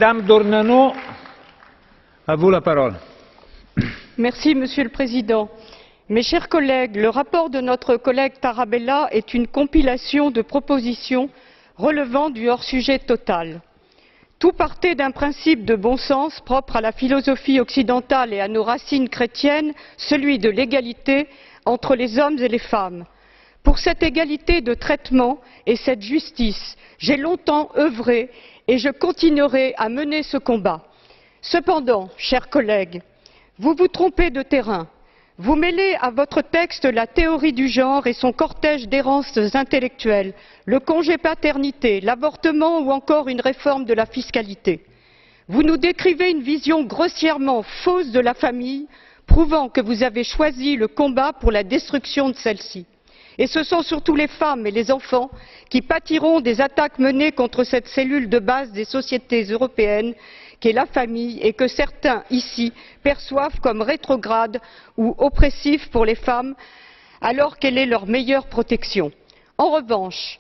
Madame Dornano, à vous la parole. Merci, Monsieur le Président. Mes chers collègues, le rapport de notre collègue Tarabella est une compilation de propositions relevant du hors-sujet total. Tout partait d'un principe de bon sens propre à la philosophie occidentale et à nos racines chrétiennes, celui de l'égalité entre les hommes et les femmes. Pour cette égalité de traitement et cette justice, j'ai longtemps œuvré et je continuerai à mener ce combat. Cependant, chers collègues, vous vous trompez de terrain. Vous mêlez à votre texte la théorie du genre et son cortège d'errances intellectuelles, le congé paternité, l'avortement ou encore une réforme de la fiscalité. Vous nous décrivez une vision grossièrement fausse de la famille, prouvant que vous avez choisi le combat pour la destruction de celle-ci. Et ce sont surtout les femmes et les enfants qui pâtiront des attaques menées contre cette cellule de base des sociétés européennes qu'est la famille et que certains ici perçoivent comme rétrograde ou oppressive pour les femmes alors qu'elle est leur meilleure protection. En revanche,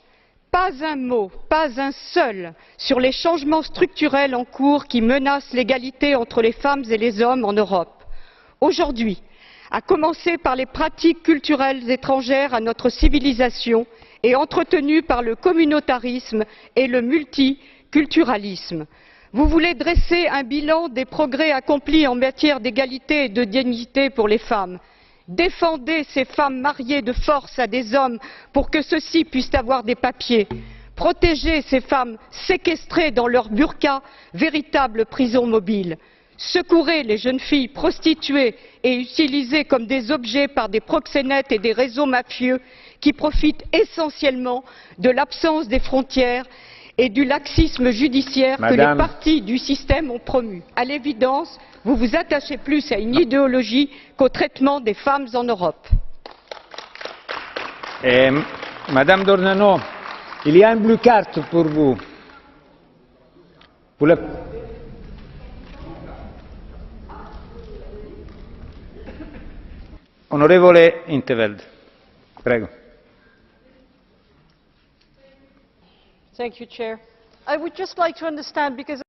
pas un mot, pas un seul sur les changements structurels en cours qui menacent l'égalité entre les femmes et les hommes en Europe. Aujourd'hui, à commencer par les pratiques culturelles étrangères à notre civilisation et entretenues par le communautarisme et le multiculturalisme. Vous voulez dresser un bilan des progrès accomplis en matière d'égalité et de dignité pour les femmes. Défendez ces femmes mariées de force à des hommes pour que ceux-ci puissent avoir des papiers. Protégez ces femmes séquestrées dans leur burqa, véritable prison mobile. Secourez les jeunes filles prostituées et utilisées comme des objets par des proxénètes et des réseaux mafieux qui profitent essentiellement de l'absence des frontières et du laxisme judiciaire que les partis du système ont promu. À l'évidence, vous vous attachez plus à une idéologie qu'au traitement des femmes en Europe. Madame Dornano, il y a une blue carte pour vous. Onorevole Intveld, prego. Thank you, Chair. I would just like to understand, because